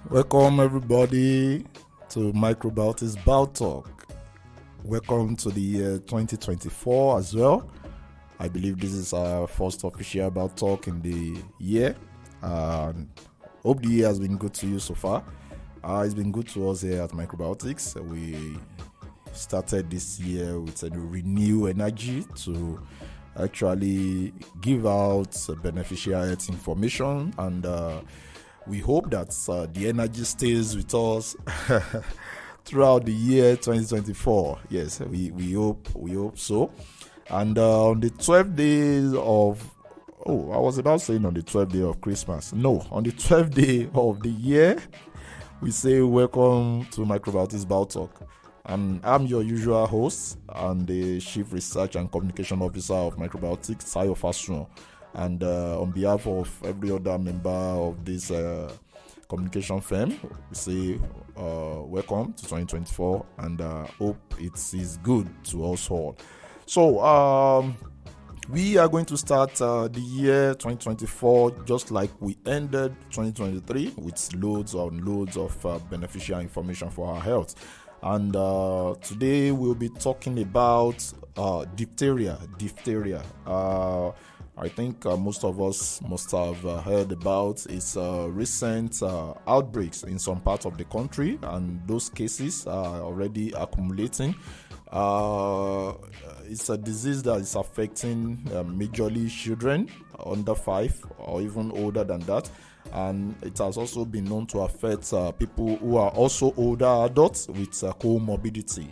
Welcome everybody to Microbiotics Bow Talk. Welcome to the year 2024 as well. I believe this is our first official Bow Talk in the year. Hope the year has been good to you so far. It's been good to us here at Microbiotics. We started this year with a renewed energy to actually give out beneficial health information, and we hope that the energy stays with us throughout the year 2024. Yes, we hope so. And on the 12th days of I was about saying on the 12th day of Christmas. No, on the 12th day of the year, we say welcome to Microbiotics Bow Talk. And I'm your usual host and the Chief Research and Communication Officer of Microbiotics, Sayo Fasuno. And on behalf of every other member of this communication firm, we say welcome to 2024 and hope it is good to us all. So we are going to start the year 2024 just like we ended 2023 with loads and loads of beneficial information for our health. And today we'll be talking about diphtheria. I think most of us must have heard about its recent outbreaks in some parts of the country, and those cases are already accumulating. It's a disease that is affecting majorly children under 5 or even older than that, and it has also been known to affect people who are also older adults with comorbidity,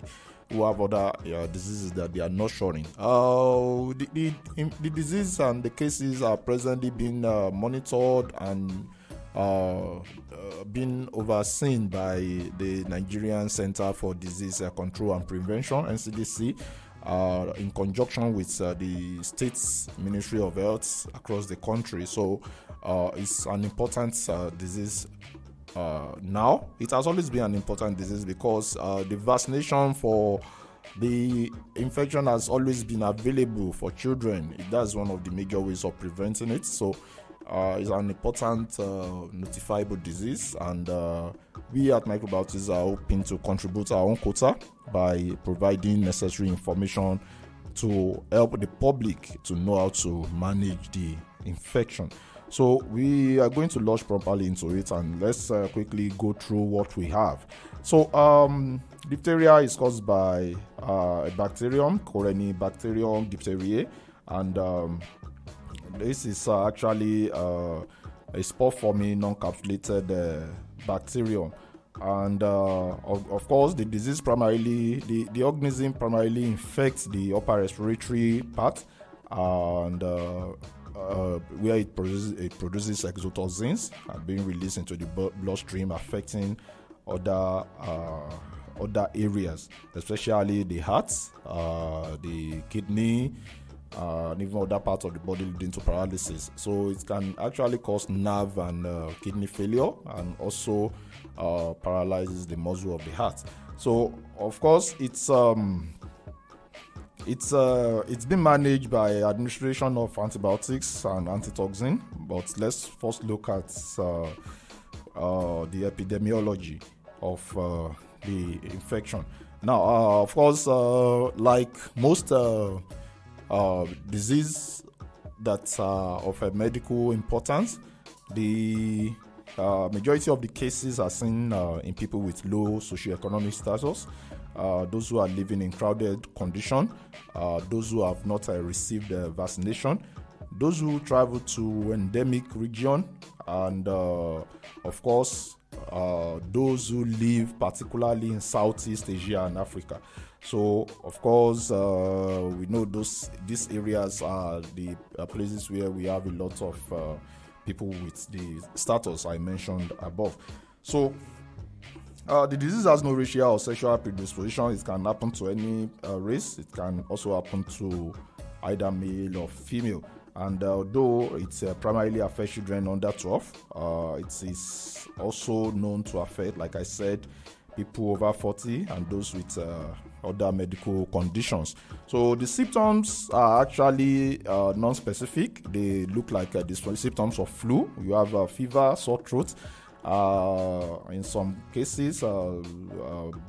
who have other diseases that they are not showing. The disease and the cases are presently being monitored and being overseen by the Nigerian Center for Disease Control and Prevention, NCDC, in conjunction with the State's Ministry of Health across the country. So it's an important disease. Now, it has always been an important disease because the vaccination for the infection has always been available for children. That's one of the major ways of preventing it. So it's an important notifiable disease, and we at Microbiotics are hoping to contribute our own quota by providing necessary information to help the public to know how to manage the infection. So we are going to launch properly into it, and let's quickly go through what we have. So diphtheria is caused by a bacterium, Corynebacterium diphtheriae, and this is actually a spore-forming non-capsulated bacterium. And of course, the disease primarily, the organism primarily infects the upper respiratory part, and where it produces exotoxins being released into the bloodstream, affecting other areas, especially the heart, the kidney, and even other parts of the body, leading to paralysis. So it can actually cause nerve and kidney failure, and also paralyzes the muscle of the heart. So of course it's been managed by administration of antibiotics and antitoxin, but let's first look at the epidemiology of the infection. Now, of course, like most disease that are of a medical importance, the majority of the cases are seen in people with low socioeconomic status, those who are living in crowded condition, those who have not received vaccination, those who travel to endemic region, and of course those who live particularly in Southeast Asia and Africa. So of course we know these areas are the places where we have a lot of people with the status I mentioned above. So the disease has no racial or sexual predisposition. It can happen to any race. It can also happen to either male or female. And although it primarily affects children under 12, it is also known to affect, like I said, people over 40 and those with other medical conditions. So the symptoms are actually non-specific. They look like the symptoms of flu. You have fever, sore throat, in some cases,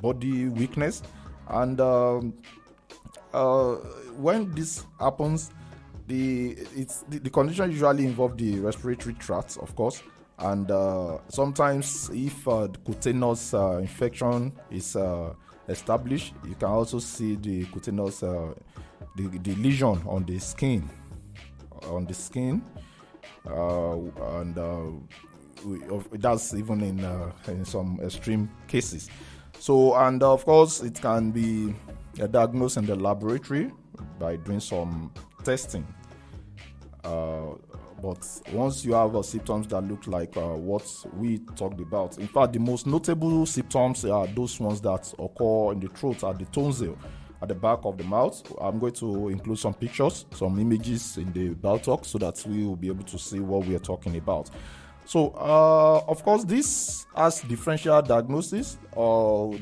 body weakness. And when this happens, the condition usually involves the respiratory tract, of course. And sometimes if the cutaneous infection is established, you can also see the cutaneous the lesion on the skin and that's even in some extreme cases. So, and of course it can be diagnosed in the laboratory by doing some testing, but once you have symptoms that look like what we talked about, in fact the most notable symptoms are those ones that occur in the throat, at the tonsil, at the back of the mouth. I'm going to include some pictures, some images in the Baltalk, so that we will be able to see what we are talking about. So, of course, this has differential diagnosis.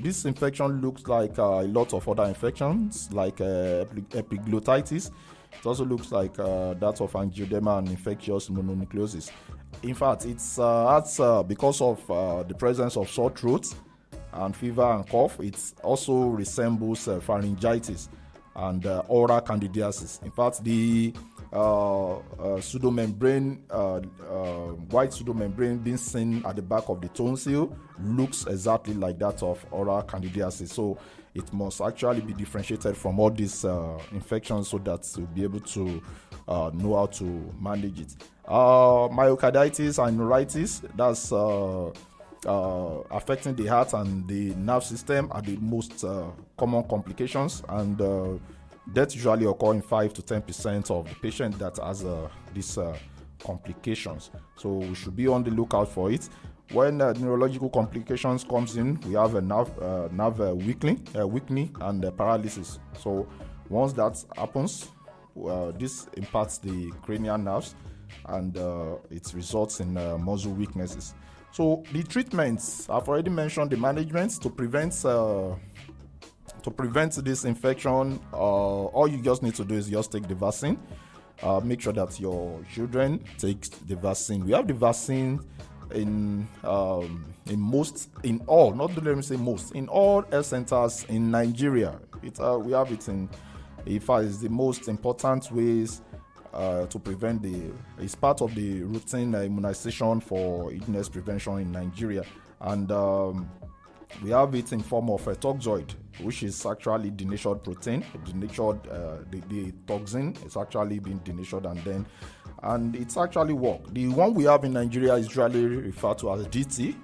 This infection looks like a lot of other infections, like epiglottitis. It also looks like that of angioedema and infectious mononucleosis. In fact, it's because of the presence of sore throat and fever and cough. It also resembles pharyngitis and oral candidiasis. In fact, the pseudomembrane, white pseudomembrane being seen at the back of the tonsil looks exactly like that of oral candidiasis. So it must actually be differentiated from all these infections so that you'll be able to know how to manage it. Myocarditis and neuritis, that's affecting the heart and the nerve system, are the most common complications, and death usually occur in 5 to 10% of the patient that has these complications. So we should be on the lookout for it. When neurological complications comes in, we have a nerve weakening and paralysis. So once that happens, this impacts the cranial nerves, and it results in muscle weaknesses. So the treatments, I've already mentioned the management to prevent this infection. All you just need to do is just take the vaccine. Make sure that your children take the vaccine. We have the vaccine in all health centers in Nigeria. We have it in. In fact, it's the most important ways to prevent it's part of the routine immunization for illness prevention in Nigeria, and we have it in form of a toxoid, which is actually denatured protein. The toxin is actually being denatured, and it's actually work. The one we have in Nigeria is usually referred to as DT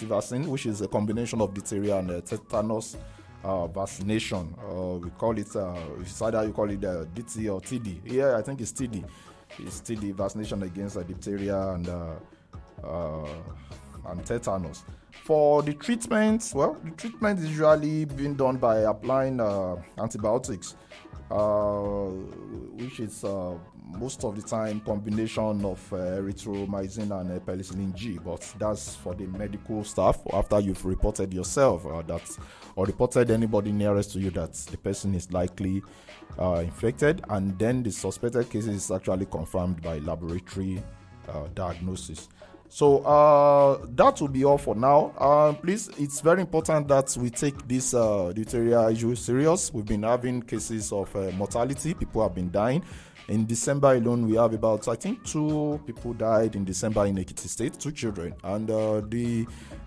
vaccine, which is a combination of diphtheria and tetanus vaccination. We call it it's either you call it DT or TD. Yeah, I think it's TD. It's TD, vaccination against diphtheria and tetanus. For the treatment, the treatment is usually being done by applying antibiotics, which is most of the time combination of erythromycin and penicillin G, but that's for the medical staff after you've reported yourself or reported anybody nearest to you that the person is likely infected, and then the suspected case is actually confirmed by laboratory diagnosis. So that will be all for now. Please, it's very important that we take this diphtheria issue serious. We've been having cases of mortality. People have been dying. In December alone, we have about, I think, 2 people died in December in Ekiti State, 2 children. And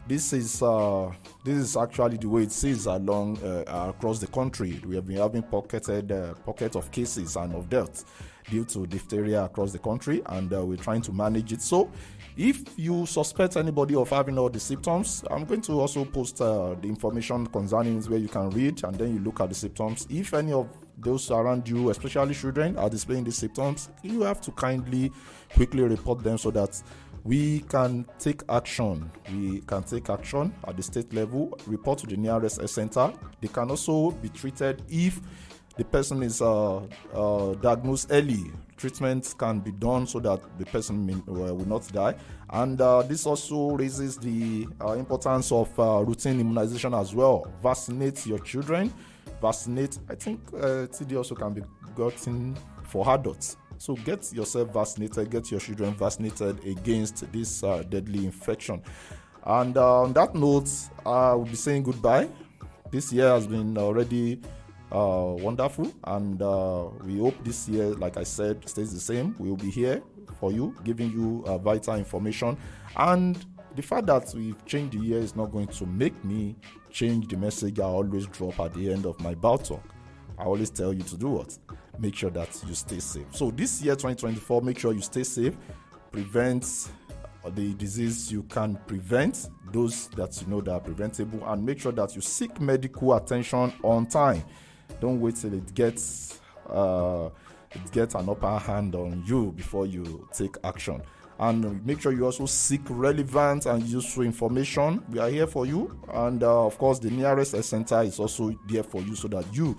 this is actually the way it is along across the country. We have been having pocket of cases and of deaths due to diphtheria across the country, and we're trying to manage it. So if you suspect anybody of having all the symptoms, I'm going to also post the information concerning where you can read, and then you look at the symptoms. If any of those around you, especially children, are displaying the symptoms, you have to quickly report them so that we can take action. We can take action at the state level, report to the nearest health center. They can also be treated if the person is diagnosed early. Treatment can be done so that the person will not die. And this also raises the importance of routine immunization as well. Vaccinate your children. Vaccinate. I think TD also can be gotten for adults. So get yourself vaccinated. Get your children vaccinated against this deadly infection. And on that note, we'll be saying goodbye. This year has been already wonderful, and we hope this year, like I said, stays the same. We will be here for you, giving you vital information. And the fact that we've changed the year is not going to make me change the message I always drop at the end of my Bow Talk. I always tell you to do what? Make sure that you stay safe. So this year, 2024, make sure you stay safe. Prevent the disease you can prevent, those that you know that are preventable, and make sure that you seek medical attention on time. Don't wait till it gets an upper hand on you before you take action. And make sure you also seek relevant and useful information. We are here for you, and of course the nearest health center is also there for you, so that you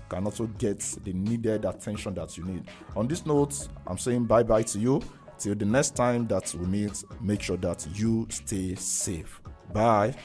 can also get the needed attention that you need. On this note, I'm saying bye-bye to you. Till the next time that we meet, make sure that you stay safe. Bye.